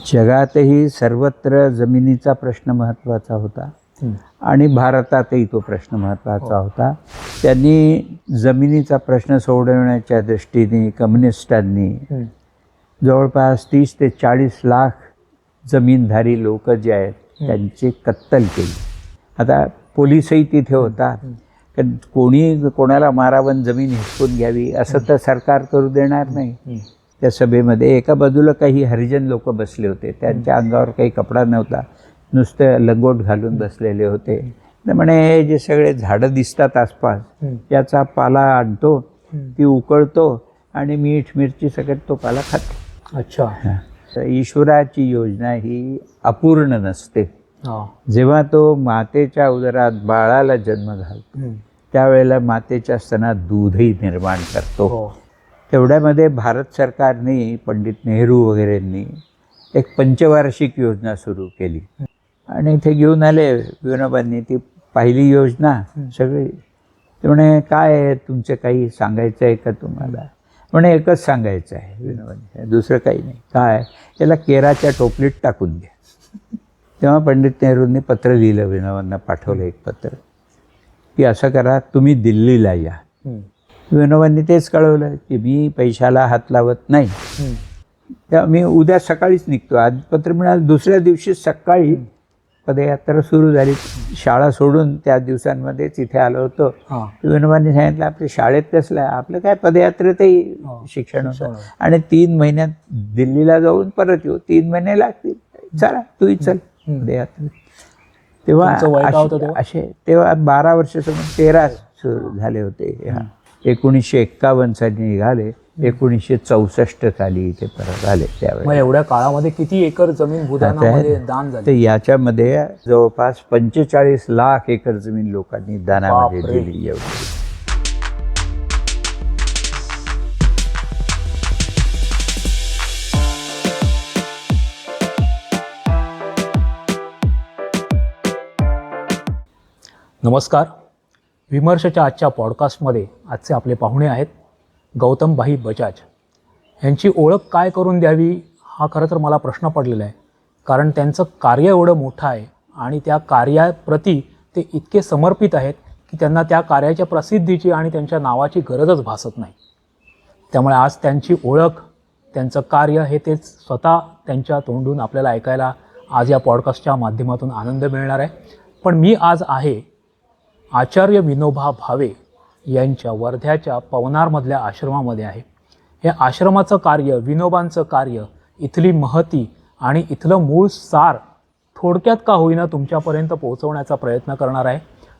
जगातही सर्वत्र जमिनीचा प्रश्न महत्त्वाचा होता आणि भारतातही तो प्रश्न महत्त्वाचा होता. त्यांनी जमिनीचा प्रश्न सोडवण्याच्या दृष्टीने कम्युनिस्टांनी जवळपास 30 ते 40 लाख जमीनधारी लोक जे आहेत त्यांची कत्तल केली. आता पोलीसही तिथे होता. कोणी कोणाला मारावं, जमीन हिसकून घ्यावी असं तर सरकार करू देणार नाही. त्या सभेमध्ये एका बाजूला काही हरिजन लोक बसले होते. त्यांच्या अंगावर काही कपडा नव्हता, नुसते लंगोट घालून बसलेले होते. म्हणे हे जे सगळे झाडं दिसतात आसपास याचा पाला आणतो, ती उकळतो आणि मीठ मिरची सगळं तो पाला खातो. अच्छा. ईश्वराची योजना ही अपूर्ण नसते. जेव्हा तो मातेच्या उदरात बाळाला जन्म घालतो त्यावेळेला मातेच्या स्तनात दूधही निर्माण करतो. तेवढ्यामध्ये भारत सरकारने, पंडित नेहरू वगैरेंनी एक पंचवार्षिक योजना सुरू केली आणि इथे घेऊन आले विनोबांनी. ती पाहिली योजना सगळी. ते म्हणे काय आहे तुमचं, काही सांगायचं आहे का तुम्हाला? म्हणे एकच सांगायचं आहे विनोबांनी, दुसरं काही नाही. काय? याला केराच्या टोपलीत टाकून द्या. तेव्हा पंडित नेहरूंनी पत्र लिहिलं, विनोबांना पाठवलं एक पत्र की असं करा, तुम्ही दिल्लीला या. विनोबांनी तेच कळवलं की मी पैशाला हात लावत नाही. तेव्हा मी उद्या सकाळीच निघतो. आज पत्र मिळालं, दुसऱ्या दिवशी सकाळी पदयात्रा सुरू झाली. शाळा सोडून त्या दिवसांमध्येच इथे आलो होतो. विनोबांनी सांगितलं आपल्या शाळेत कसलं आहे, आपलं काय पदयात्रेतही शिक्षण होतं आणि 3 महिन्यात दिल्लीला जाऊन परत येऊ, 3 महिने लागतील, चला तूही चल पदयात्रेत. तेव्हा तेव्हा 12 वर्षासमोर 13 सुरू झाले होते. 1951 साली निघाले, 1964 साली इथे परत आले. त्यावेळेस एवढ्या काळामध्ये किती एकर जमीन भूदानामध्ये दान झाली? तर याच्यामध्ये जवळपास 45 लाख एकर जमीन लोकांनी दानामध्ये दिली. एवढी नमस्कार. विमर्शच्या आजच्या पॉडकास्टमध्ये आजचे आपले पाहुणे आहेत गौतमभाई बजाज. यांची ओळख काय करून द्यावी हा खरं तर मला प्रश्न पडलेला आहे. कारण त्यांचं कार्य एवढं मोठं आहे आणि त्या कार्याप्रती ते इतके समर्पित आहेत की त्यांना त्या कार्याच्या प्रसिद्धीची आणि त्यांच्या नावाची गरजच भासत नाही. त्यामुळे आज त्यांची ओळख, त्यांचं कार्य हे ते स्वतः त्यांच्या तोंडून आपल्याला ऐकायला आज या पॉडकास्टच्या माध्यमातून आनंद मिळणार आहे. पण मी आज आहे आचार्य विनोबा भावे यांच्या वर्ध्याच्या पवनारमधल्या आश्रमामध्ये आहे. हे आश्रमाचं कार्य, विनोबांचं कार्य, इथली महती आणि इथलं मूळ सार थोडक्यात का होईना तुमच्यापर्यंत पोहोचवण्याचा प्रयत्न करणार आहे.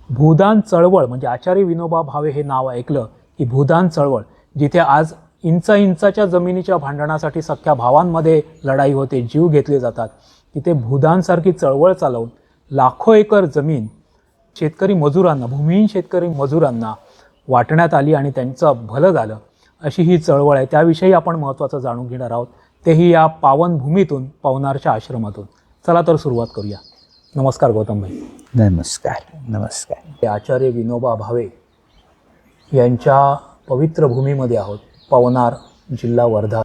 भूदान चळवळ म्हणजे आचार्य विनोबा भावे हे नाव ऐकलं की भूदान चळवळ, जिथे आज इंचाच्या जमिनीच्या भांडणासाठी सख्या भावांमध्ये लढाई होते, जीव घेतले जातात, तिथे भूदानसारखी चळवळ चालवून लाखो एकर जमीन शेतकरी मजुरांना, भूमिहीन शेतकरी मजुरांना वाटण्यात आली आणि त्यांचं भलं झालं, अशी ही चळवळ आहे. त्याविषयी आपण महत्त्वाचं जाणून घेणार आहोत, तेही या पावनभूमीतून, पवनारच्या आश्रमातून. चला तर सुरुवात करूया. नमस्कार गौतमभाई. नमस्कार. नमस्कार. आचार्य विनोबा भावे यांच्या पवित्र भूमीमध्ये आहोत, पवनार, जिल्हा वर्धा.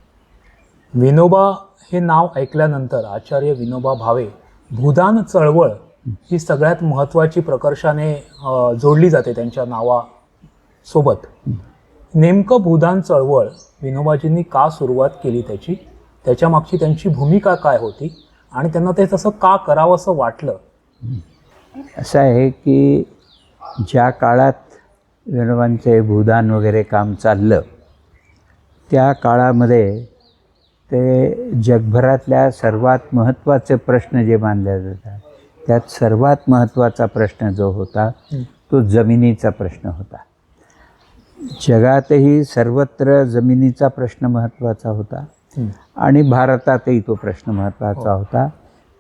विनोबा हे नाव ऐकल्यानंतर आचार्य विनोबा भावे, भूदान चळवळ ही सगळ्यात महत्त्वाची प्रकर्षाने जोडली जाते त्यांच्या नावासोबत. नेमकं भूदान चळवळ विनोबाजींनी का सुरुवात केली, त्याच्यामागची त्यांची भूमिका काय होती आणि त्यांना ते तसं का करावं असं वाटलं? असं आहे की ज्या काळात विनोबांचे भूदान वगैरे काम चाललं त्या काळामध्ये ते जगभरातल्या सर्वात महत्त्वाचे प्रश्न जे मानले जातात त्यात सर्वात महत्त्वाचा प्रश्न जो होता तो जमिनीचा प्रश्न होता. जगातही सर्वत्र जमिनीचा प्रश्न महत्त्वाचा होता आणि भारतातही तो प्रश्न महत्त्वाचा होता.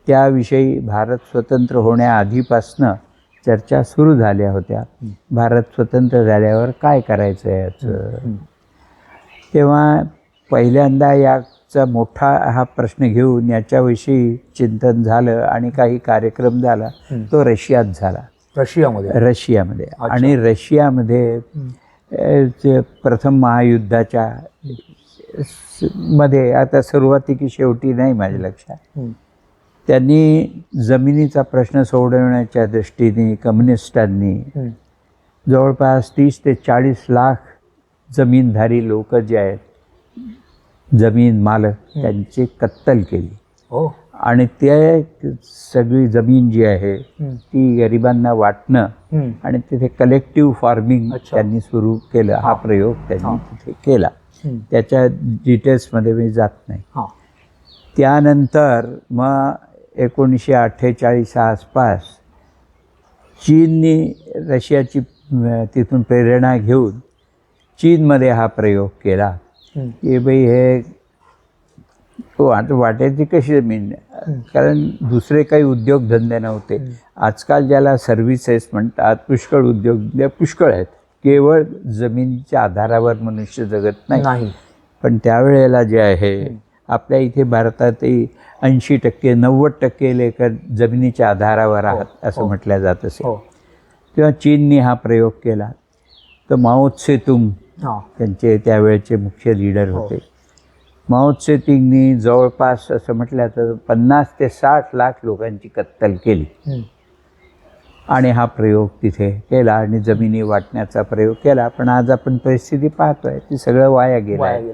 त्याविषयी भारत स्वतंत्र होण्याआधीपासनं चर्चा सुरू झाल्या होत्या. भारत स्वतंत्र झाल्यावर काय करायचं आहे याचं. तेव्हा पहिल्यांदा याचा मोठा हा प्रश्न घेऊन याच्याविषयी चिंतन झालं आणि काही कार्यक्रम झाला. तो रशियात झाला. रशियामध्ये आणि रशियामध्ये प्रथम महायुद्धाच्या मध्ये आता सुरुवाती की शेवटी नाही माझ्या लक्षात, हं. त्यांनी जमिनीचा प्रश्न सोडवण्याच्या दृष्टीने कम्युनिस्टांनी हं. जवळपास 30 ते 40 लाख जमीनधारी लोक जे आहेत, जमीन मालक, त्यांची कत्तल केली. हो. आणि ते सगळी जमीन जी आहे हं. ती गरिबांना वाटणं हं. आणि तिथे कलेक्टिव्ह फार्मिंग अच्छा. त्यांनी सुरू केलं. हा प्रयोग त्यांनी तिथे केला. हं. त्याच्या डिटेल्समध्ये मी जात नाही. हां. त्यानंतर मग 1948 आसपास चीननी रशियाची तिथून प्रेरणा घेऊन चीनमध्ये हा प्रयोग केला हं. की बाई हे वाटायची कशी जमीन, कारण दुसरे काही उद्योगधंदे नव्हते. आजकाल ज्याला सर्व्हिसेस म्हणतात, पुष्कळ उद्योग पुष्कळ आहेत. केवळ जमिनीच्या आधारावर मनुष्य जगत नाही. पण त्यावेळेला जे आहे आपल्या इथे भारतातही 80% 90% लेकर जमिनीच्या आधारावर आहात असं म्हटलं जात असे. तेव्हा चीननी हा प्रयोग केला. तर माओ त्से तुंग त्यांचे त्यावेळेचे मुख्य लीडर होते. माओ त्से तुंगनी जवळपास असं म्हटलं तर 50 ते 60 लाख लोकांची कत्तल केली आणि हा प्रयोग तिथे केला आणि जमिनी वाटण्याचा प्रयोग केला. पण आज आपण परिस्थिती पाहतोय ती सगळं वाया गेलं.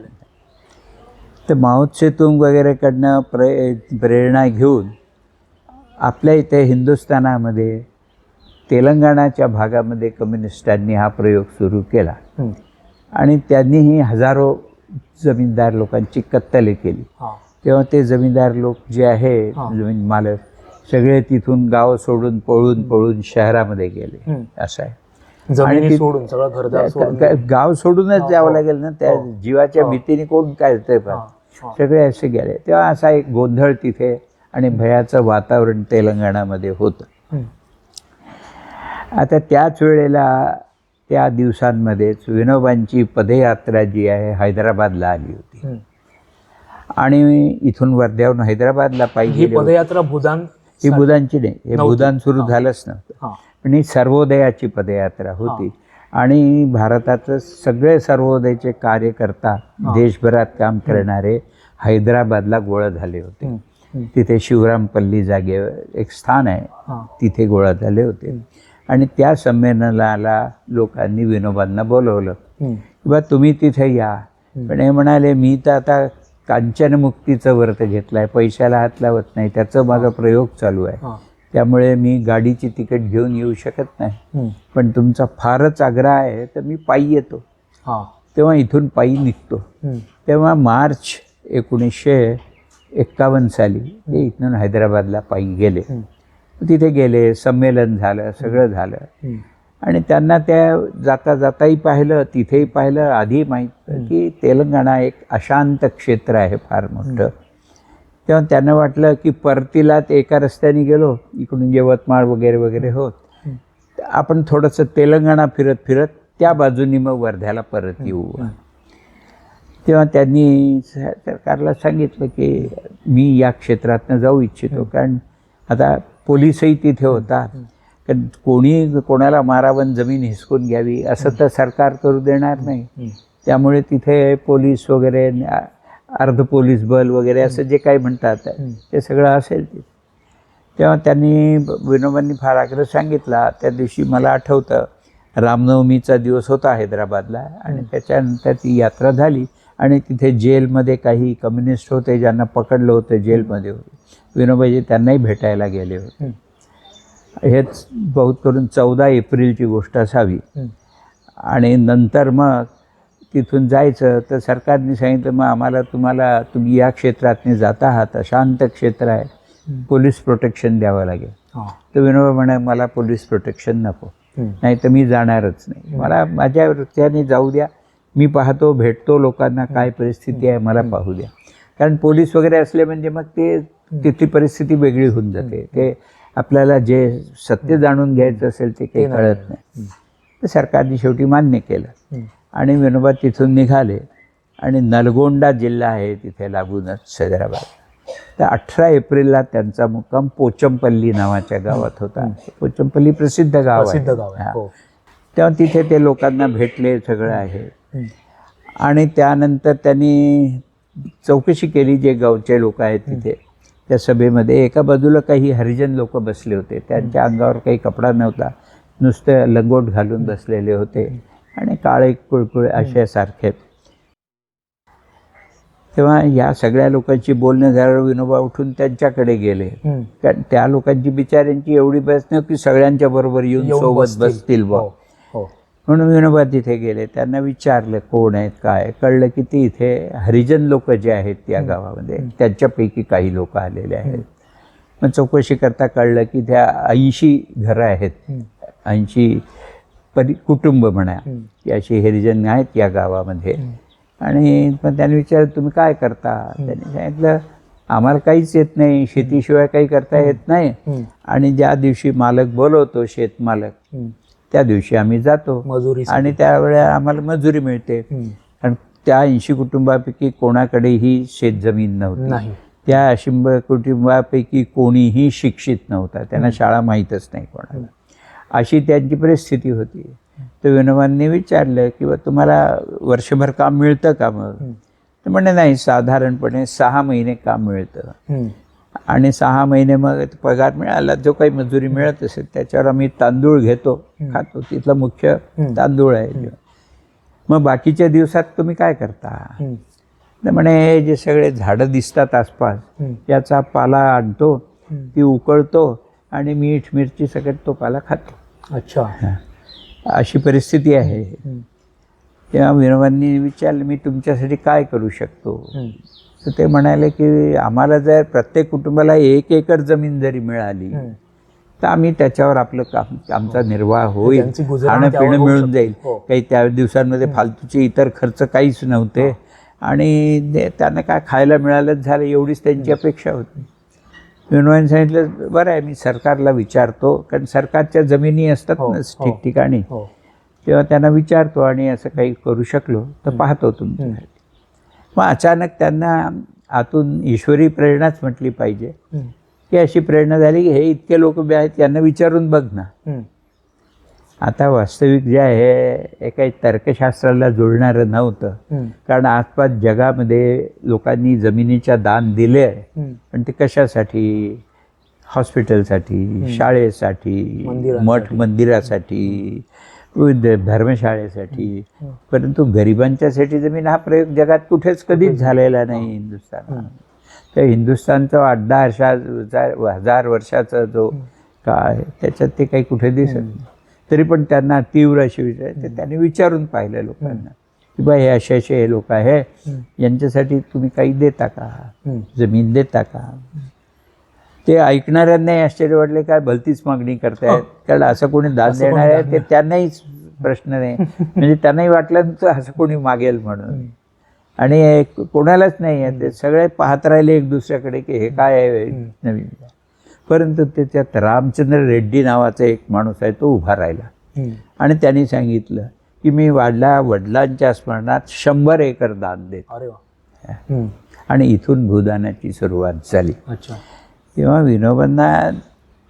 तर माओ त्से तुंग वगैरेकडनं प्रेरणा घेऊन आपल्या इथे हिंदुस्थानामध्ये तेलंगणाच्या भागामध्ये कम्युनिस्टांनी हा प्रयोग सुरू केला आणि त्यांनीही हजारो जमीनदार लोकांची कत्तल केली. तेव्हा ते जमीनदार लोक जे आहे, जमीन मालक, सगळे तिथून गाव सोडून पळून शहरामध्ये गेले. असं आहे. जमिनी सोडून सगळं घरदार सोडून गाव सोडूनच जावं लागेल ना, त्या जीवाच्या भीतीने कोण काढतंय. पण सगळे असे गेले. तेव्हा असा एक गोंधळ तिथे आणि भयाचं वातावरण तेलंगणामध्ये होतं. आता त्याच वेळेला त्या दिवसांमध्येच विनोबांची पदयात्रा जी आहे हैदराबादला आली होती आणि इथून वर्ध्याहून हैदराबादला पायी गेली. पदयात्रा भूदान ही भूदानची नाही, हे भूदान सुरू झालंच नव्हतं. पण ही सर्वोदयाची पदयात्रा होती आणि भारताचं सगळे सर्वोदयाचे कार्यकर्ता देशभरात काम करणारे हैदराबादला गोळा झाले होते. तिथे शिवरामपल्ली जागेवर एक स्थान आहे, तिथे गोळा झाले होते आणि त्या संमेलनाला लोकांनी विनोबांना बोलवलं की बा तुम्ही तिथे या. पण हे म्हणाले मी तर आता कांचनमुक्तीचं व्रत घेतलं आहे, पैशाला हात लावत नाही, त्याचं माझा प्रयोग चालू आहे, त्यामुळे मी गाडीची तिकीट घेऊन येऊ शकत नाही. पण तुमचा फारच आग्रह आहे तर मी पायी येतो. तेव्हा इथून पायी निघतो. तेव्हा मार्च 1951 साली ते इथून हैदराबादला पायी गेले. तिथे गेले, संमेलन झालं, सगळं झालं आणि त्यांना त्या जाता जाताही पाहिलं, तिथेही पाहिलं. आधी माहीत की तेलंगणा एक अशांत क्षेत्र आहे फार मोठं. तेव्हा त्यांना वाटलं की परतीला ते एका रस्त्याने गेलो, इकडून यवतमाळ वगैरे वगैरे होत, आपण थोडंसं तेलंगणा फिरत फिरत त्या बाजूनी मग वर्ध्याला परत येऊ. तेव्हा त्यांनी सरकारला सांगितलं की मी या क्षेत्रातनं जाऊ इच्छितो, कारण आता पोलीसही तिथे होतात, कारण कोणी कोणाला मारावं, जमीन हिसकून घ्यावी असं तर सरकार करू देणार नाही. त्यामुळे तिथे पोलीस वगैरे, अर्ध पोलीस बल वगैरे असं जे काही म्हणतात ते सगळं असेल. तेव्हा त्यांनी विनोबांनी फार आग्रह सांगितला. त्या दिवशी मला आठवतं रामनवमीचा दिवस होता हैदराबादला आणि त्याच्यानंतर ती यात्रा झाली आणि तिथे जेलमध्ये काही कम्युनिस्ट होते ज्यांना पकडलं होतं, जेलमध्ये होते. विनोबाजी त्यांनाही भेटायला गेले होते. हेच बहुत करून 14 एप्रिलची गोष्ट असावी. आणि नंतर मग तिथून जायचं तर सरकारने सांगितलं मग आम्हाला तुम्ही या क्षेत्रातने जात आहात, अशांत क्षेत्र आहे, पोलीस प्रोटेक्शन द्यावं लागेल. तर विनोबा म्हणे मला पोलीस प्रोटेक्शन नको, नाही तर मी जाणारच नाही, मला माझ्या वृत्त्याने जाऊ द्या, मी पाहतो, भेटतो लोकांना, काय परिस्थिती आहे मला पाहू द्या. कारण पोलीस वगैरे असले म्हणजे मग ते तिथली परिस्थिती वेगळी होऊन जाते. ते आपल्याला जे सत्य जाणून घ्यायचं असेल ते काही कळत नाही. तर सरकारने शेवटी मान्य केलं आणि विनोबा तिथून निघाले आणि नलगोंडा जिल्हा आहे तिथे लागूनच हैदराबाद. तर 18 एप्रिलला त्यांचा मुक्काम पोचमपल्ली नावाच्या गावात होता. पोचमपल्ली प्रसिद्ध गाव आहे. गाव आहे. तेव्हा तिथे ते लोकांना भेटले, सगळं आहे. आणि त्यानंतर त्यांनी चौकशी केली, जे गावचे लोक आहेत तिथे त्या सभेमध्ये. एका बाजूला काही हरिजन लोक बसले होते, त्यांच्या अंगावर काही कपडा नव्हता, नुसते लंगोट घालून बसलेले होते आणि काळे कुळकुळे अशासारखे. तेव्हा या सगळ्या लोकांची बोलणं झाल्यावर विनोबा उठून त्यांच्याकडे गेले. कारण त्या लोकांची बिचाऱ्यांची एवढी बस नाही की सगळ्यांच्या बरोबर येऊन सोबत बसतील बा. म्हणून विनोबा तिथे गेले, त्यांना विचारलं कोण आहेत काय. कळलं की ते इथे हरिजन लोक जे आहेत त्या गावामध्ये त्यांच्यापैकी काही लोक आलेले आहेत. मग चौकशी करता कळलं की त्या 80 घरं आहेत, 80 कुटुंब म्हणा की अशी हरिजन आहेत या गावामध्ये. आणि पण त्यांनी विचारलं तुम्ही काय करता. त्यांनी सांगितलं आम्हाला काहीच येत नाही, शेतीशिवाय काही करता येत नाही, आणि ज्या दिवशी मालक बोलवतो शेतमालक त्या दिवशी आम्ही जातो मजुरी आणि त्यावेळेला आम्हाला मजुरी मिळते. आणि त्या 80 कुटुंबापैकी कोणाकडेही शेतजमीन नव्हती. त्या 80 कुटुंबापैकी कोणीही शिक्षित नव्हता, त्यांना शाळा माहीतच नाही कोणाला. अशी त्यांची परिस्थिती होती. तर विनोबांनी विचारलं की तुम्हाला वर्षभर काम मिळतं का. मग तर म्हणे नाही, साधारणपणे 6 महिने काम मिळतं आणि 6 महिने मग पगार मिळाला, जो काही मजुरी मिळत असेल त्याच्यावर आम्ही तांदूळ घेतो खातो, तिथला मुख्य तांदूळ आहे. मग बाकीच्या दिवसात तुम्ही काय करता. तर म्हणे जे सगळे झाडं दिसतात आसपास याचा पाला आणतो, ती उकळतो आणि मीठ मिरची सगळं तो पाला खातो. अच्छा, अशी परिस्थिती आहे. तेव्हा विनोबांनी विचारलं मी तुमच्यासाठी काय करू शकतो. तर ते म्हणाले की आम्हाला जर प्रत्येक कुटुंबाला 1 एकर जमीन जरी मिळाली तर आम्ही त्याच्यावर आपलं काम, आमचा निर्वाह होईल, खाणं पिणं मिळून जाईल. काही त्या दिवसांमध्ये फालतूचे इतर खर्च काहीच नव्हते आणि त्यांना काय खायला मिळालंच झालं, एवढीच त्यांची अपेक्षा होती. विनोबांनी सांगितलं बरं आहे, मी सरकारला विचारतो, कारण सरकारच्या जमिनी असतात ना ठिकठिकाणी, तेव्हा त्यांना विचारतो आणि असं काही करू शकलो तर पाहतो तुमच्यासाठी. मग अचानक त्यांना आतून ईश्वरी प्रेरणाच म्हटली पाहिजे की अशी प्रेरणा झाली की हे इतके लोक उभे आहेत यांना विचारून बघ ना. आता वास्तविक जे आहे हे काही तर्कशास्त्राला जुळणारं नव्हतं, कारण आसपास जगामध्ये लोकांनी जमिनीच्या दान दिले आहे, पण ते कशासाठी. हॉस्पिटलसाठी, शाळेसाठी, मठ मंदिरासाठी, धर्मशाळेसाठी. परंतु गरिबांच्यासाठी जमीन हा प्रयोग जगात कुठेच कधीच झालेला नाही हिंदुस्थानात. तर हिंदुस्थानचा 8-10 वर्षाचा जो काळ त्याच्यात ते काही कुठे दिसत नाही. तरी पण त्यांना तीव्र अशी विचार, ते त्यांनी विचारून पाहिलं लोकांना की बा हे असे हे लोक आहे, यांच्यासाठी तुम्ही काही देता का, जमीन देता का. ते ऐकणाऱ्यांनाही आश्चर्य वाटले, काय भलतीच मागणी करतायत, कारण असं कोणी दान देणार आहे ते त्यांनाही प्रश्न नाही. म्हणजे त्यांनाही वाटलं तर असं कोणी मागेल म्हणून, आणि कोणालाच नाही आहे. ते सगळे पाहत राहिले एक दुसऱ्याकडे की हे काय आहे नवीन. परंतु त्याच्यात रामचंद्र रेड्डी नावाचा एक माणूस आहे, तो उभा राहिला आणि त्यांनी सांगितलं की मी वडिलांच्या स्मरणात 100 एकर दान देतो. आणि इथून भूदानाची सुरुवात झाली. तेव्हा विनोबांना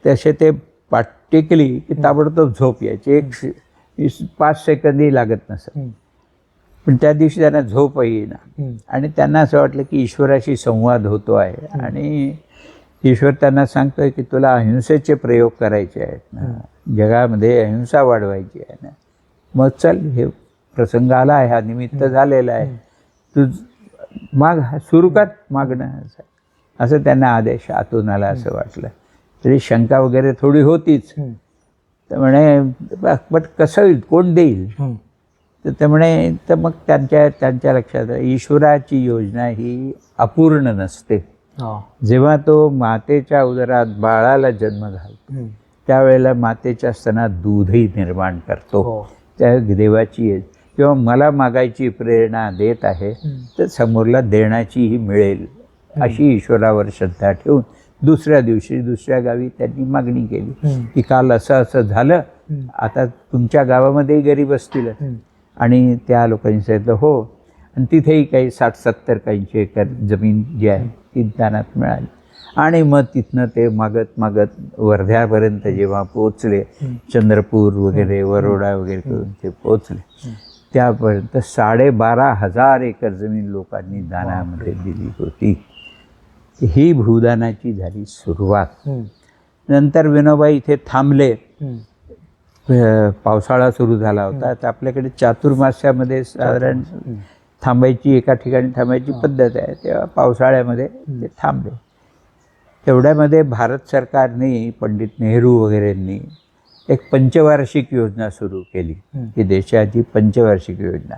तसे ते पाट्टेकली की ताबडतोब झोप यायची, 5 सेकंदही लागत नसत. पण त्या दिवशी त्यांना झोप येईना आणि त्यांना असं वाटलं की ईश्वराशी संवाद होतो आहे आणि ईश्वर त्यांना सांगतोय की तुला अहिंसेचे प्रयोग करायचे आहेत ना, जगामध्ये अहिंसा वाढवायची आहे ना, मग चल हे प्रसंग आला आहे, हा निमित्त झालेला आहे, तू माग सुरू कर मागणं. असं त्यांना आदेश आतून आला असं वाटलं. तरी शंका वगैरे थोडी होतीच. तर म्हणे बट कसं होईल, कोण देईल. तर ते म्हणे तर मग त्यांच्या लक्षात ईश्वराची योजना ही अपूर्ण नसते. जेव्हा तो मातेच्या उदरात बाळाला जन्म घालतो त्यावेळेला मातेच्या स्तनात दूधही निर्माण करतो. त्या देवाची आहे किंवा मला मागायची प्रेरणा देत आहे तर समोरला देण्याचीही मिळेल अशी ईश्वरावर श्रद्धा ठेवून दुसऱ्या दिवशी दुसऱ्या गावी त्यांनी मागणी केली की काल असं असं झालं, आता तुमच्या गावामध्येही गरीब असतील. आणि त्या लोकांनी सांगितलं हो. आणि तिथेही काही 60-70 काहींची एकर जमीन जी आहे ती दानात मिळाली. आणि मग तिथनं ते मागत मागत वर्ध्यापर्यंत जेव्हा पोचले, चंद्रपूर वगैरे वरोडा वगैरे करून ते पोचले, त्यापर्यंत 12,500 एकर जमीन लोकांनी दानामध्ये दिली होती. ही भूदानाची झाली सुरुवात. नंतर विनोबा इथे थांबले. पावसाळा सुरू झाला होता, तर आपल्याकडे चातुर्मास्यामध्ये साधारण थांबायची, एका ठिकाणी थांबायची पद्धत आहे. तेव्हा पावसाळ्यामध्ये ते थांबले. तेवढ्यामध्ये भारत सरकारने, पंडित नेहरू वगैरेंनी एक पंचवार्षिक योजना सुरू केली, ही देशाची पंचवार्षिक योजना.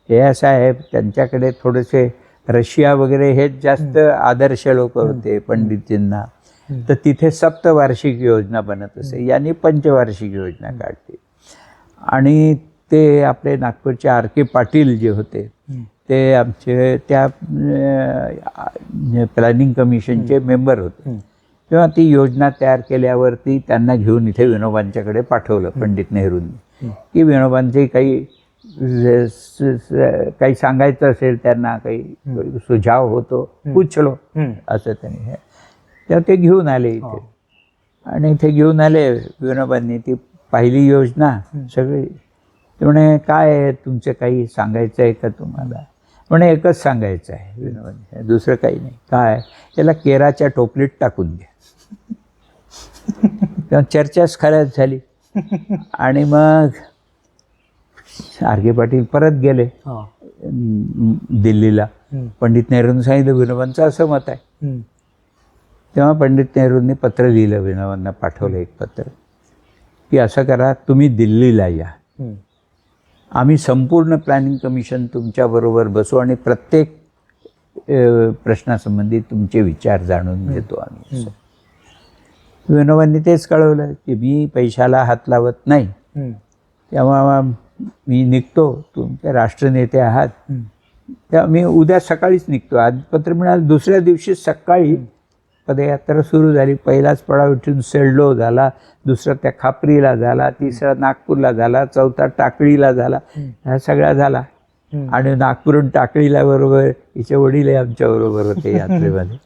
हे असं आहे, त्यांच्याकडे थोडेसे रशिया वगैरे हे जास्त आदर्श लोक होते पंडितजींना, तर तिथे सप्तवार्षिक योजना बनत असे. यांनी पंचवार्षिक योजना काढली. आणि ते आपले नागपूरचे R.K. पाटील जे होते ते आमचे त्या प्लॅनिंग कमिशनचे मेंबर होते. तेव्हा ती योजना तयार केल्यावरती त्यांना घेऊन इथे विनोबांच्याकडे पाठवलं पंडित नेहरूंनी, की विनोबांचे काही सांगायचं असेल, त्यांना काही सुझाव होतो, पूछलो असं त्यांनी. तेव्हा ते घेऊन आले इथे. आणि इथे घेऊन आले विनोबांनी. ती पाहिली योजना सगळी. ते म्हणे, काय आहे तुमचं, काही सांगायचं आहे का तुम्हाला? म्हणे, एकच सांगायचं आहे विनोबांनी, दुसरं काही नाही. काय? त्याला केराच्या टोपलीत टाकून द्या. तेव्हा चर्चाच खऱ्याच झाली. आणि मग R.K. पाटील परत गेले दिल्लीला. पंडित नेहरूंनी सांगितलं विनोबांचं असं मत आहे. तेव्हा पंडित नेहरूंनी पत्र लिहिलं, विनोबांना पाठवलं एक पत्र, की असं करा, तुम्ही दिल्लीला या, आम्ही संपूर्ण प्लॅनिंग कमिशन तुमच्याबरोबर बसू आणि प्रत्येक प्रश्नासंबंधी तुमचे विचार जाणून घेतो आम्ही. विनोबांनी तेच कळवलं की मी पैशाला हात लावत नाही, तेव्हा मी निघतो, तुमचे राष्ट्रनेते आहात, तेव्हा मी उद्या सकाळीच निघतो. आज पत्र मिळालं, दुसऱ्या दिवशी सकाळी पदयात्रा सुरू झाली. पहिलाच पडाव इथून सेल्डो झाला, दुसरा त्या खापरीला झाला, तिसरा नागपूरला झाला, चौथा टाकळीला झाला. ह्या सगळ्या झाला. आणि नागपूरहून टाकळीला बरोबर हिचे वडील आमच्याबरोबर होते यात्रेमध्ये.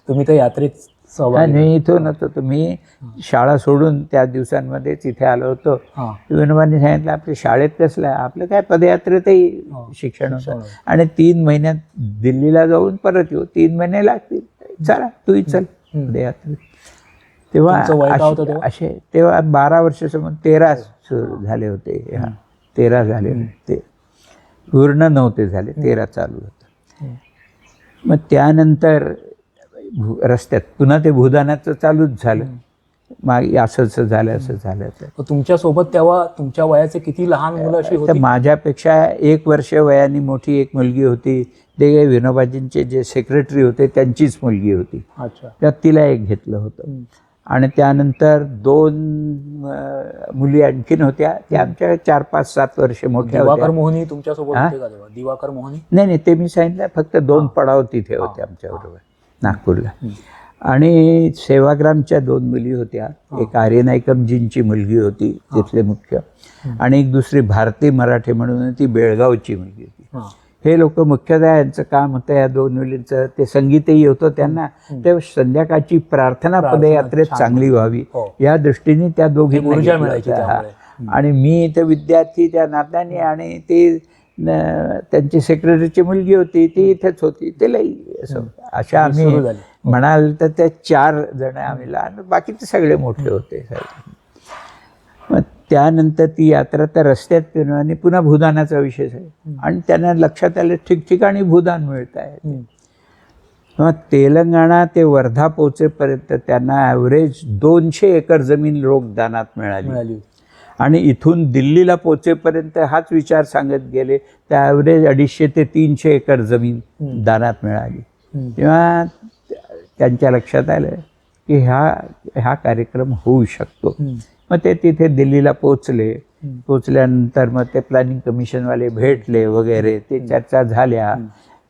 तुम्ही तर यात्रेत नाही, इथून होतो. तुम्ही शाळा सोडून त्या दिवसांमध्येच इथे आलो होतो. विनोबांनी सांगितलं, आपल्या शाळेत कसलं आहे, आपलं काय पदयात्रेतही शिक्षण होतं. आणि 3 महिन्यात दिल्लीला जाऊन परत येऊ, 3 महिने लागतील, चला तूही चल पदयात्रेत. तेव्हा असे 12 वर्षासमोर 13 झाले होते. 13 झाले होते, पूर्ण नव्हते झाले, 13 चालू होतं. मग त्यानंतर रस्त्यात पुन्हा ते भूदानाचं चालूच झालं. मग असंच झालं, असं झालं. तुमच्यासोबत तेव्हा तुमच्या वयाचे किती लहान मुलं अशी होती? माझ्यापेक्षा 1 वर्ष वयाने मोठी एक मुलगी होती. ते विनोबाजींचे जे सेक्रेटरी होते त्यांचीच मुलगी होती. अच्छा. त्यात तिला एक घेतलं होतं. आणि त्यानंतर 2 मुली आणखीन होत्या, त्या आमच्या 4, 5, 7 वर्ष मोठ्या होत्या. दिवाकर मोहनी तुमच्यासोबत होते का तेव्हा? दिवाकर मोहनी? नाही, ते मी सांगितलं, फक्त 2 पडाव तिथे होते आमच्याबरोबर नागपूरला. आणि सेवाग्रामच्या 2 मुली होत्या. एक आर्य नाईकमजींची मुलगी होती तिथले मुख्य, आणि एक दुसरी भारती मराठे म्हणून ती बेळगावची मुलगी होती. हे लोक मुख्यतः यांचं काम होतं या 2 मुलींचं, ते संगीतही होतं त्यांना. ते संध्याकाळची प्रार्थना पदयात्रेत चांगली व्हावी या दृष्टीने त्या दोघी मिळायची. आणि मी इथे विद्यार्थी त्या नात्याने, आणि ती त्यांची सेक्रेटरीची मुलगी होती, ती इथेच होती. तिलाही असं अशा आम्ही म्हणाल तर त्या 4 जण आम्ही लहान, बाकीचे सगळे मोठे होते. मग त्यानंतर ती यात्रा त्या रस्त्यात आणि पुन्हा भूदानाचा विषय आहे. आणि त्यांना लक्षात आलं ठिकठिकाणी भूदान मिळत आहे. मग तेलंगणा ते वर्धा पोहोचेपर्यंत त्यांना ॲव्हरेज 200 एकर जमीन रोख दानात मिळाली. आणि इथून दिल्लीला पोहोचेपर्यंत हाच विचार सांगत गेले, त्या ॲव्हरेज 250 ते 300 एकर जमीन दानात मिळाली. तेव्हा त्यांच्या लक्षात आलं की हा कार्यक्रम होऊ शकतो. मग ते तिथे दिल्लीला पोचल्यानंतर मग ते प्लॅनिंग कमिशनवाले भेटले वगैरे, ते चर्चा झाल्या.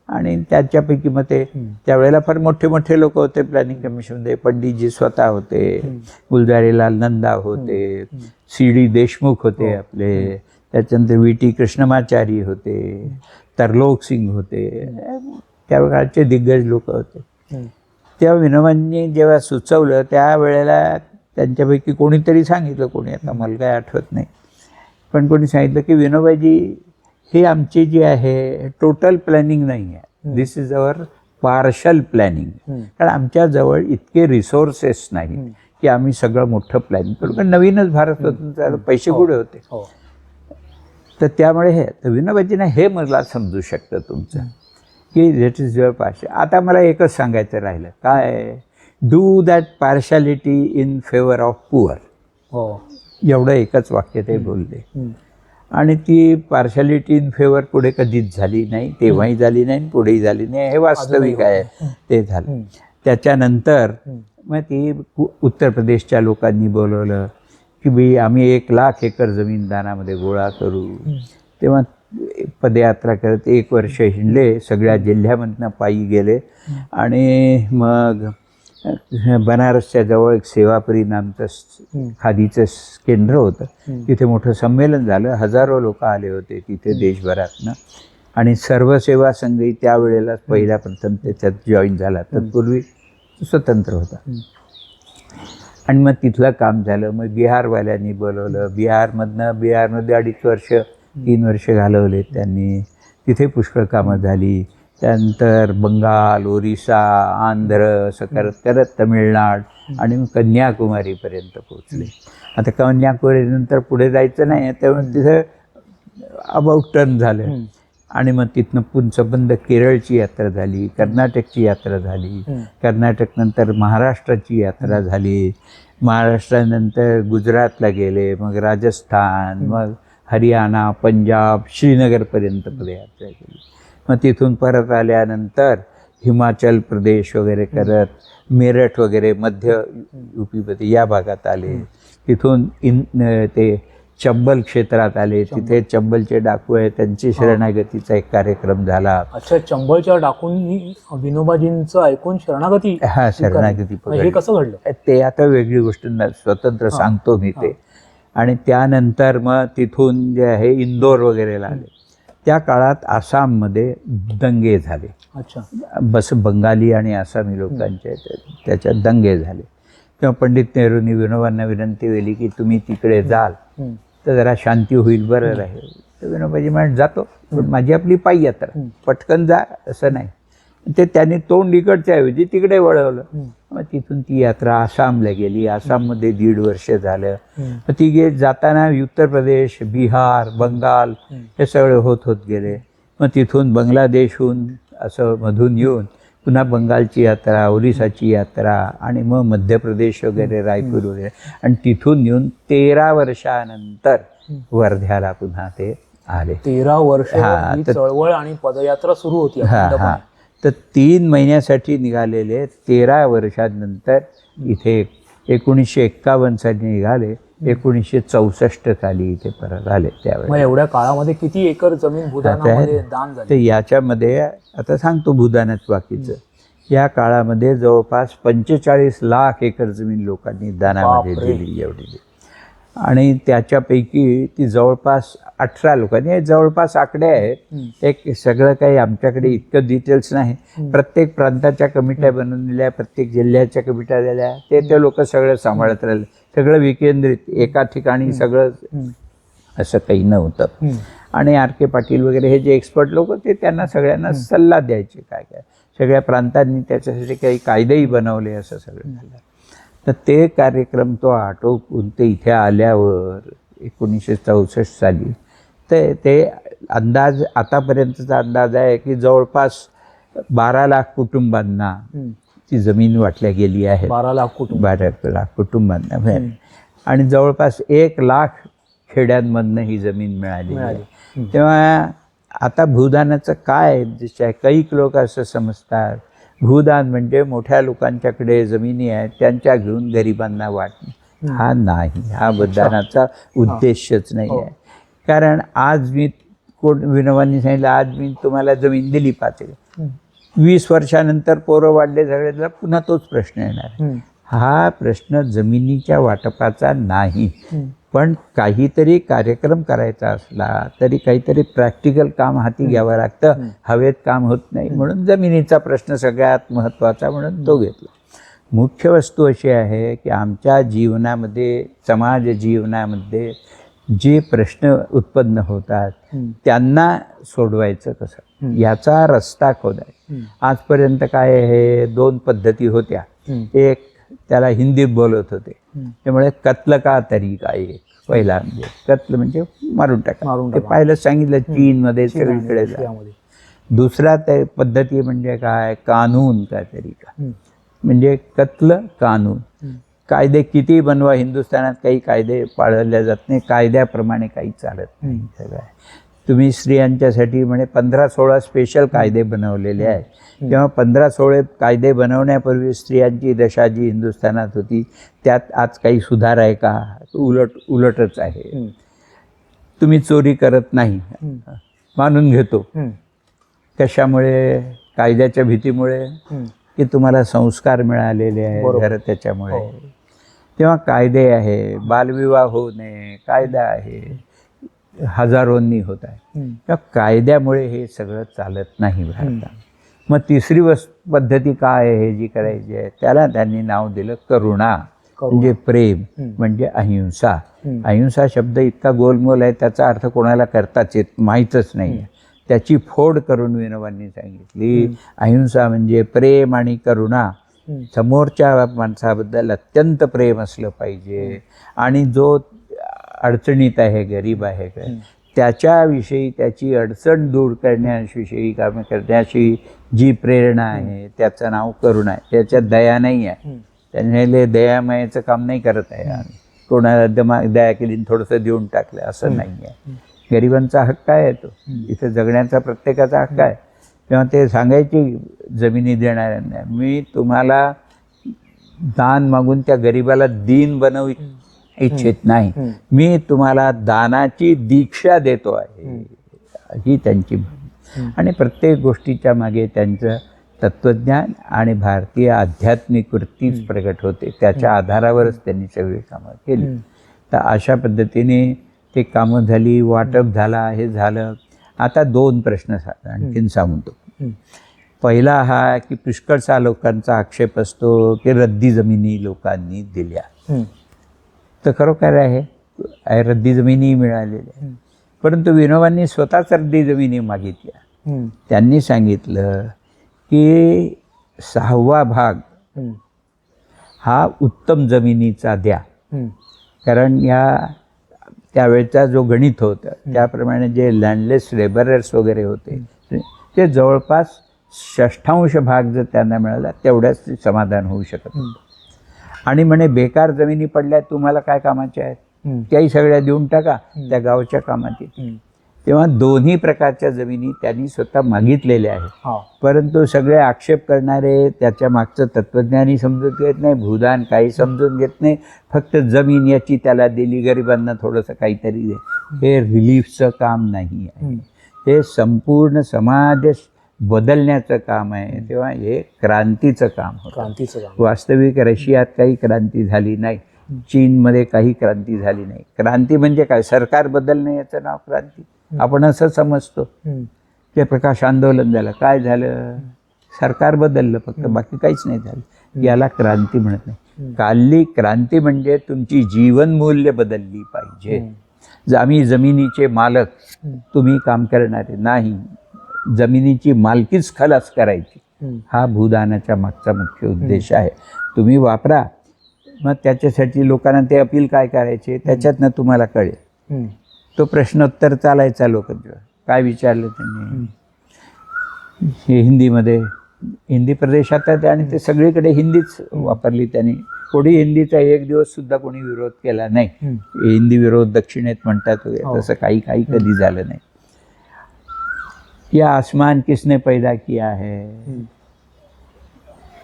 आणि त्याच्यापैकी मग ते त्यावेळेला फार मोठे मोठे लोक होते प्लॅनिंग कमिशनमध्ये. पंडितजी स्वतः होते, गुलजारीलाल नंदा होते, C.D. देशमुख होते आपले, त्याच्यानंतर V.T. कृष्णमाचारी होते, तरलोक सिंग होते, त्या काळचे दिग्गज लोक होते. तेव्हा विनोबांनी जेव्हा सुचवलं त्यावेळेला त्यांच्यापैकी कोणीतरी सांगितलं, कोणी आता मला काय आठवत नाही, पण कोणी सांगितलं की विनोबाजी हे आमची जी आहे टोटल प्लॅनिंग नाही आहे. दिस इज अवर पार्शल प्लॅनिंग. कारण आमच्याजवळ इतके रिसोर्सेस नाहीत की आम्ही सगळं मोठं प्लॅनिंग करू. कारण नवीनच भारत स्वतंत्र पैसे कुठे होते. तर त्यामुळे हे तर विनोबाजींना हे मला समजू शकतं तुमचं की दॅट इज युअर पार्शल. आता मला एकच सांगायचं राहिलं काय, do that partiality in favour of poor. एवढं एकच वाक्य ते बोलले. आणि ती पार्शालिटी इन फेवर पुढे कधीच झाली नाही, तेव्हाही झाली नाही, पुढेही झाली नाही. हे वास्तविक आहे. ते झालं. त्याच्यानंतर मग ती उत्तर प्रदेशच्या लोकांनी बोलवलं की बाई आम्ही 1,00,000 एकर जमीन दानामध्ये गोळा करू. तेव्हा पदयात्रा करत 1 वर्ष हिंडले, सगळ्या जिल्ह्यामधनं पायी गेले. आणि मग बनारसच्या जवळ एक सेवापुरी नामचं खादीचं केंद्र होतं. तिथे मोठं संमेलन झालं. हजारो लोक आले होते तिथे देशभरातनं. आणि सर्व सेवा संघही त्यावेळेला पहिल्या प्रथम त्याच्यात जॉईन झाला. तत्पूर्वी स्वतंत्र होता. आणि मग तिथलं काम झालं. मग बिहारवाल्यांनी बोलवलं. बिहारमध्ये 2.5 वर्ष 3 वर्ष घालवले त्यांनी. तिथे पुष्कळ कामं झाली. त्यानंतर बंगाल, ओरिसा, आंध्र असं करत करत तमिळनाड आणि मग कन्याकुमारीपर्यंत पोचले. आता कन्याकुमारीनंतर पुढे जायचं नाही, त्यामुळे तिथं अबाउट टर्न झालं. आणि मग तिथनं पुढचं बंद केरळची यात्रा झाली, कर्नाटकची यात्रा झाली, कर्नाटकनंतर महाराष्ट्राची यात्रा झाली, महाराष्ट्रानंतर गुजरातला गेले, मग राजस्थान, मग हरियाणा, पंजाब, श्रीनगरपर्यंत पदयात्रा केली. मग तिथून परत आल्यानंतर हिमाचल प्रदेश वगैरे करत मेरठ वगैरे मध्य UP या भागात आले. तिथून ते चंबल क्षेत्रात आले. तिथे चंबलचे डाकू आहे, त्यांची शरणागतीचा एक कार्यक्रम झाला. अच्छा, चंबलच्या डाकूंनी विनोबाजींचं ऐकून शरणागती. हा, शरणागती. हे कसं घडलं ते आता वेगळी गोष्ट स्वतंत्र सांगतो मी ते. आणि त्यानंतर मग तिथून जे आहे इंदोर वगैरेला आले. त्या काळात आसाममध्ये दंगे झाले. अच्छा. बंगाली आणि आसामी लोकांचे त्याच्यात दंगे झाले. तेव्हा पंडित नेहरूंनी विनोबांना विनंती केली की तुम्ही तिकडे जाल तर जरा शांती होईल, बरं राहील. तर विनोबाजी म्हणत जातो, पण माझी आपली पायी यात्रा, पटकन जा असं नाही. ते त्यांनी तोंड इकडच्या ऐवजी तिकडे वळवलं. मग तिथून ती यात्रा आसामला गेली. आसाममध्ये 1.5 वर्ष झालं. मग ती जाताना उत्तर प्रदेश, बिहार, बंगाल हे सगळे होत गेले. मग तिथून बांगलादेशहून असं मधून येऊन पुन्हा बंगालची यात्रा, ओरिसाची यात्रा आणि मग मध्य प्रदेश वगैरे, रायपूर वगैरे. आणि तिथून येऊन 13 वर्षानंतर वर्ध्याला पुन्हा ते आले. 13 वर्ष चळवळ आणि पदयात्रा सुरू होती. हा. तर 3 महिन्यासाठी निघालेले 13 वर्षांनंतर इथे 1951 साली निघाले. 1964 साली इथे परत आले. त्यावेळेस एवढ्या काळामध्ये किती एकर जमीन भूदानामध्ये दान झाली? तर याच्यामध्ये आता सांगतो भूदानच बाकीचं. या काळामध्ये जवळपास 45 लाख एकर जमीन लोकांनी दानामध्ये दिली एवढी. आणि त्याच्यापैकी ती जवळपास 18 लोकांनी, हे जवळपास आकडे आहेत. एक सगळं काही आमच्याकडे इतकं डिटेल्स नाही. प्रत्येक प्रांताच्या कमिट्या बनवलेल्या, प्रत्येक जिल्ह्याच्या कमिट्या झाल्या. ते लोक सगळं सांभाळत राहिले. सगळं विकेंद्रित एका ठिकाणी सगळं असं काही नव्हतं. आणि RK पाटील वगैरे हे जे एक्सपर्ट लोक होते त्यांना सगळ्यांना सल्ला द्यायचे काय काय. सगळ्या प्रांतांनी त्याच्यासाठी काही कायदेही बनवले. असं सगळं झालं. तर ते कार्यक्रम तो आटोपून ते इथे आल्यावर 1964 साली ते अंदाज, आतापर्यंतचा अंदाज आहे की जवळपास 12 लाख कुटुंबांना ती जमीन वाटल्या गेली आहे. 12 लाख कुटुंबांना. आणि जवळपास 1 लाख खेड्यांमधनं ही जमीन मिळाली. तेव्हा आता भूदानाचं काय काही लोक असं समजतात, भूदान म्हणजे मोठ्या लोकांच्याकडे जमिनी आहेत त्यांच्या घेऊन गरिबांना वाटणे. हा नाही, हा भूदानाचा उद्देशच नाही आहे. कारण आज मी विनोबांनी सांगितलं, आज मी तुम्हाला जमीन दिली 5 एकर, 20 वर्षानंतर पोरं वाढले सगळे, पुन्हा तोच प्रश्न येणार. हा प्रश्न जमिनीच्या वाटपाचा नाही. पण काहीतरी कार्यक्रम करायचा असला तरी काहीतरी प्रॅक्टिकल काम हाती घ्यावं लागतं. हवेत काम होत नाही. म्हणून जमिनीचा प्रश्न सगळ्यात महत्त्वाचा म्हणून तो घेतला. मुख्य वस्तू अशी आहे की आमच्या जीवनामध्ये, समाज जीवनामध्ये जे प्रश्न उत्पन्न होतात त्यांना सोडवायचं कसं, याचा रस्ता खोदाय. आजपर्यंत काय आहे, 2 पद्धती होत्या. एक, त्याला हिंदीत बोलत होते, त्यामुळे कत्ल का तरीका एक पहिला, म्हणजे कत्ल म्हणजे मारून टाका, ते पाहिलं सांगितलं चीनमध्ये सगळीकडे. दुसरा पद्धती म्हणजे काय, कानून का तरीका, म्हणजे कत्ल कानून. कायदे किती बनवा, हिंदुस्थानात काही कायदे पाळले जात नाही, कायद्याप्रमाणे काही चालत नाही सगळं. तुम्ही स्त्रियांच्यासाठी म्हणजे 15-16 स्पेशल कायदे बनवलेले आहेत. तेव्हा 15-16 कायदे बनवण्यापूर्वी स्त्रियांची दशा जी हिंदुस्थानात होती त्यात आज काही सुधार आहे का, उलटच आहे. तुम्ही चोरी करत नाही मानून घेतो, कशामुळे, कायद्याच्या भीतीमुळे, की तुम्हाला संस्कार मिळालेले आहे घर त्याच्यामुळे. तेव्हा कायदे आहे, बालविवाह होऊ नये कायदा आहे, हजारोंनी होत आहे. त्या कायद्यामुळे हे सगळं चालत नाही भारतात. मग तिसरी पद्धती काय आहे जी करायची आहे, त्याला त्यांनी नाव दिलं करुणा, म्हणजे प्रेम, म्हणजे अहिंसा. अहिंसा शब्द इतका गोलमोल आहे, त्याचा अर्थ कोणाला करताच येत माहीतच नाही. त्याची फोड करून विनोबांनी सांगितली, अहिंसा म्हणजे प्रेम आणि करुणा. समोरच्या माणसाबद्दल अत्यंत प्रेम असलं पाहिजे, आणि जो अडचणीत आहे, गरीब आहे, त्याच्याविषयी, त्याची अडचण दूर करण्याविषयी कामे करण्याची जी प्रेरणा आहे त्याचं नाव करुणा आहे. त्याच्यात दया नाही आहे, त्याने दयामयाचं काम नाही करत आहे आम्ही, कोणाला दया केली थोडंसं देऊन टाकलं असं नाही आहे. गरिबांचा हक्क आहे तो, इथं जगण्याचा प्रत्येकाचा हक्क आहे. तेव्हा ते सांगायची जमिनी देणाऱ्यांना, मी तुम्हाला दान मागून त्या गरिबाला दीन बनवू इच्छित नाही, मी तुम्हाला दानाची दीक्षा देतो आहे, ही त्यांची. आणि प्रत्येक गोष्टीच्या मागे त्यांचं तत्त्वज्ञान आणि भारतीय आध्यात्मिक वृत्तीच प्रगट होते, त्याच्या आधारावरच त्यांनी सगळी कामं केली. तर अशा पद्धतीने ते कामं झाली, वाटप झाला, हे झालं. आता 2 प्रश्न आणखीन सांगतो. पहिला हा की पुष्कळसा लोकांचा आक्षेप असतो की रद्दी जमिनी लोकांनी दिल्या. तर खरोखर आहे, रद्दी जमिनी मिळालेल्या, परंतु विनोबांनी स्वतःच रद्दी जमिनी मागितल्या. त्यांनी सांगितलं की 6वा भाग हा उत्तम जमिनीचा द्या, कारण त्यावेळचा जो गणित होता त्याप्रमाणे जे लँडलेस लेबरर्स वगैरे होते ते जवळपास 1/6 भाग जर त्यांना मिळाला तेवढ्याच समाधान होऊ शकत. आणि म्हणे बेकार जमिनी पडल्या तुम्हाला काय कामाच्या आहेत, त्याही सगळ्या देऊन टाका, त्या गावच्या कामात येतील. तेव्हा दोन्ही प्रकारच्या जमिनी त्यांनी स्वतः मागितलेल्या आहेत. परंतु सगळे आक्षेप करणारे त्याच्या मागचं तत्त्वज्ञानी समजून घेत नाही, भूदान काही समजून घेत नाही, फक्त जमीन याची त्याला दिली, गरिबांना थोडंसं काहीतरी दे. हे रिलीफचं काम नाही आहे, हे संपूर्ण समाज बदलण्याचं काम आहे. तेव्हा हे क्रांतीचं काम होतं. वास्तविक रशियात काही क्रांती झाली नाही, चीनमध्ये काही क्रांती झाली नाही. क्रांती म्हणजे काय, सरकार बदलणे याचं नाव क्रांती आपण असं समजतो. ते प्रकाश आंदोलन झालं, काय झालं, सरकार बदललं फक्त, बाकी काहीच नाही झालं. याला क्रांती म्हणत नाही. कालली क्रांती म्हणजे तुमची जीवनमूल्य बदलली पाहिजे. आम्ही जमिनीचे मालक, तुम्ही काम करणारे नाही, जमिनीची मालकीच खलास करायची, हा भूदानाच्या मागचा मुख्य उद्देश आहे. तुम्ही वापरा, मग त्याच्यासाठी लोकांना ते अपील काय करायचे त्याच्यातनं तुम्हाला कळेल. तो प्रश्नोत्तर चालायचा लोकांच्या. काय विचारलं त्यांनी, हे हिंदीमध्ये, हिंदी प्रदेशात आहे आणि ते सगळीकडे हिंदीच वापरली त्यांनी. कोणी हिंदीचा एक दिवस सुद्धा कोणी विरोध केला नाही. हिंदी विरोध दक्षिणेत म्हणतात वगैरे, तसं काही कधी झालं नाही. या आसमान किसने पैदा किया है,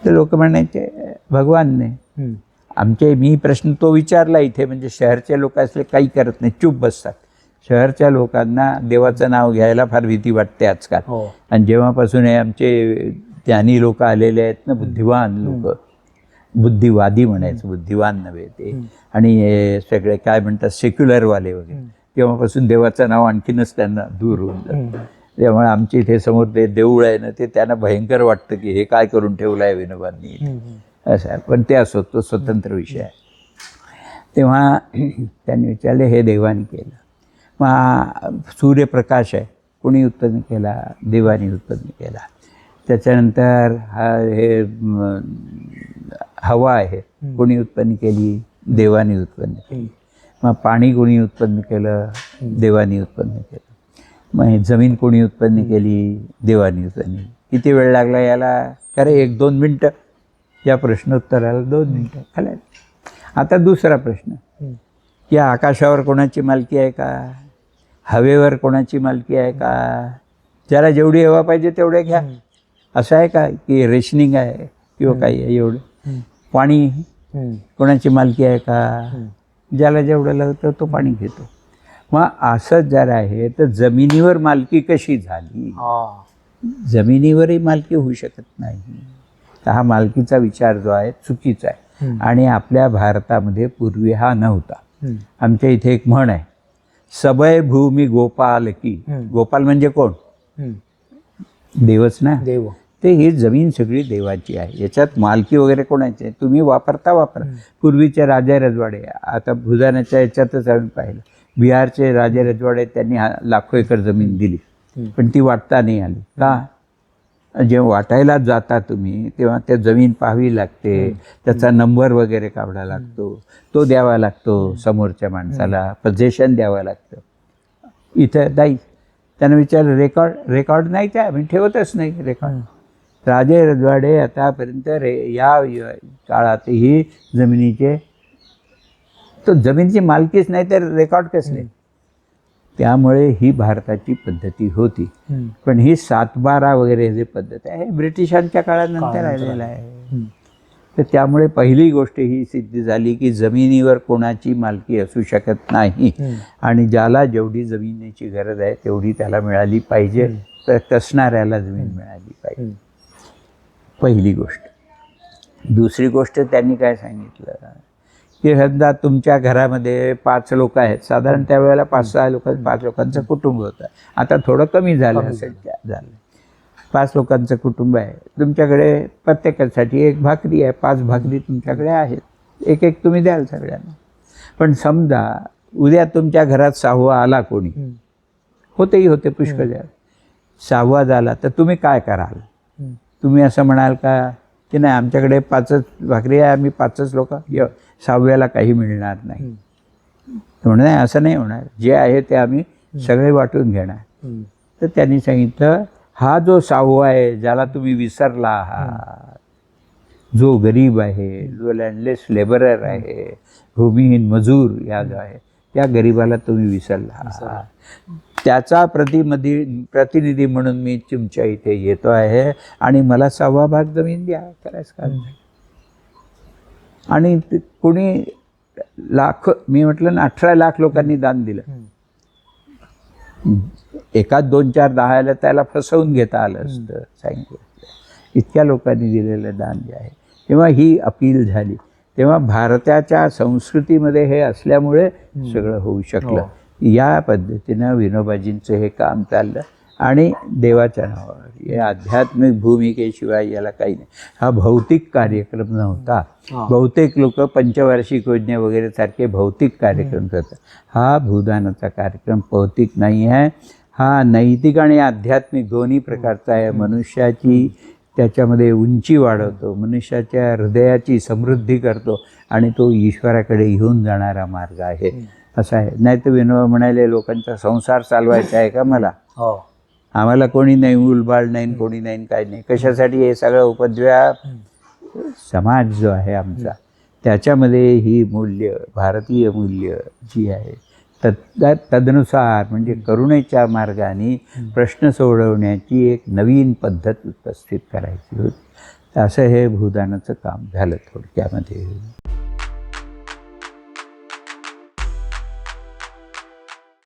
तर लोक म्हणायचे भगवानने. मी प्रश्न तो विचारला इथे, म्हणजे शहरच्या लोक असले काही करत नाही, चूप बसतात. शहरच्या लोकांना देवाचं नाव घ्यायला फार भीती वाटते आजकाल. आणि जेव्हापासून हे आमचे ज्ञानी लोक आलेले आहेत ना, बुद्धिवान लोक, बुद्धिवादी म्हणायचं, बुद्धिवान नव्हे ते, आणि हे सगळे काय म्हणतात सेक्युलरवाले वगैरे, तेव्हापासून देवाचं नाव आणखीनच त्यांना दूर होऊन जातं. त्यामुळे आमच्या इथे समोर ते देऊळ आहे ना, ते त्यांना भयंकर वाटतं की हे काय करून ठेवलं आहे विनोबांनी, असं आहे. पण ते असो, तो स्वतंत्र विषय आहे. तेव्हा त्यांनी विचारले हे देवाने केलं. मग सूर्यप्रकाश आहे, कोणी उत्पन्न केला? देवाने उत्पन्न केला. त्याच्यानंतर हवा आहे, कोणी उत्पन्न केली? देवाने उत्पन्न केली. मग पाणी कोणी उत्पन्न केलं? देवाने उत्पन्न केलं. मग हे जमीन कोणी उत्पन्न केली? देवाने उत्पन्न केली. किती वेळ लागला याला? खरं 1-2 मिनटं. या प्रश्नोत्तराला 2 मिनटं खाली. आता दुसरा प्रश्न, की आकाशावर कोणाची मालकी आहे का? हवेवर कोणाची मालकी आहे का? ज्याला जेवढी हवा पाहिजे तेवढे घ्या, असं आहे का? की रेशनिंग आहे किंवा काही आहे एवढं? पाणी कोणाची मालकी आहे का? ज्याला जेवढं लागतं तो पाणी घेतो. मग असं जर आहे तर जमिनीवर मालकी कशी झाली? जमिनीवरही मालकी होऊ शकत नाही. तर हा मालकीचा विचार जो आहे चुकीचा आहे. आणि आपल्या भारतामध्ये पूर्वी हा नव्हता. आमच्या इथे एक म्हण आहे, सबय भूमी गोपाल की. गोपाल म्हणजे कोण? देवच ना. देव. ते ही जमीन सगळी देवाची आहे, याच्यात मालकी वगैरे कोणाची आहे? तुम्ही वापरा. पूर्वीचे राजे रजवाडे, आता भूदानाच्या याच्यातच आम्ही पाहिलं, बिहारचे राजे रजवाडे त्यांनी लाखो एकर जमीन दिली, पण ती वाटता नाही आली. का? जेव्हा वाटायला जाता तुम्ही तेव्हा त्या जमीन पाहावी लागते, त्याचा नंबर वगैरे काढावा लागतो, तो द्यावा लागतो समोरच्या माणसाला, पोझिशन द्यावं लागतं. इथं नाही. त्यानं विचारलं रेकॉर्ड नाही, त्या आम्ही ठेवतच नाही रेकॉर्ड. राजे रजवाडे आतापर्यंत या काळातही जमिनीचे, तो जमिनीची मालकीच नाही तर रेकॉर्ड कसले? त्यामुळे ही भारताची पद्धती होती. पण ही 7/12 वगैरे जे पद्धत आहे ब्रिटिशांच्या काळानंतर आलेलं आहे. तर त्यामुळे पहिली गोष्ट ही सिद्ध झाली की जमिनीवर कोणाची मालकी असू शकत नाही, आणि ज्याला जेवढी जमिनीची गरज आहे तेवढी त्याला मिळाली पाहिजे, तर कसणाऱ्याला जमीन मिळाली पाहिजे. पहिली गोष्ट. दुसरी गोष्ट त्यांनी काय सांगितलं की समजा तुमच्या घरामध्ये 5 लोक आहेत, साधारण त्यावेळेला 5 लोकांचं कुटुंब होतं. आता थोडं कमी झालं असेल, झालं 5 लोकांचं कुटुंब आहे. तुमच्याकडे प्रत्येकासाठी 1 भाकरी आहे, 5 भाकरी तुमच्याकडे आहेत, एक तुम्ही द्याल सगळ्यांना. पण समजा उद्या तुमच्या घरात 6वा आला कोणी, होते पुष्कळ, 6वा झाला तर तुम्ही काय कराल? तुम्ही असं म्हणाल का की नाही आमच्याकडे 5च भाकरी आहे, आम्ही 5च लोक, 6व्याला काही मिळणार नाही? म्हणून असं नाही होणार, जे आहे ते आम्ही सगळे वाटून घेणार. तर त्यांनी सांगितलं हा जो 6वा आहे ज्याला तुम्ही विसरला आहात, जो गरीब आहे, जो लँडलेस लेबरर आहे, भूमिहीन मजूर या जो आहे त्या गरीबाला तुम्ही विसरला आहात, त्याचा प्रतिनिधी म्हणून मी तुमच्या इथे येतो आहे आणि मला 6वा भाग जमीन द्या. करायचं काम. आणि कोणी मी म्हटलं ना 18 लाख लोकांनी दान दिलं. एकाच 2-4 10 त्याला फसवून घेता आलं असतं, सांगितलं. इतक्या लोकांनी दिलेलं दान जे आहे, तेव्हा ही अपील झाली. तेव्हा भारताच्या संस्कृतीमध्ये हे असल्यामुळे सगळं होऊ शकलं. या पद्धतीनं विनोबाजींचं हे काम चाललं आणि देवाच्या नावावर, या आध्यात्मिक भूमिकेशिवाय याला काही नाही. हा भौतिक कार्यक्रम नव्हता. बहुतेक लोक पंचवार्षिक योजने वगैरे सारखे भौतिक कार्यक्रम करतात. हा भूदानाचा कार्यक्रम भौतिक नाही आहे, हा नैतिक आणि आध्यात्मिक दोन्ही प्रकारचा आहे. मनुष्याची त्याच्यामध्ये उंची वाढवतो, मनुष्याच्या हृदयाची समृद्धी करतो आणि तो ईश्वराकडे घेऊन जाणारा मार्ग आहे, असं आहे. नाही तर विनोबा म्हणाले लोकांचा संसार चालवायचा आहे का मला? आम्हाला कोणी नाही, मूलबाळ नाही, कोणी नाही, काय नाही, कशासाठी हे सगळं उपद्व्याप? समाज जो आहे आमचा त्याच्यामध्ये ही मूल्य, भारतीय मूल्य जी आहे तदनुसार म्हणजे करुणेच्या मार्गाने प्रश्न सोडवण्याची एक नवीन पद्धत उपस्थित करायची होती. असं हे भूदानाचं काम झालं थोडक्यामध्ये.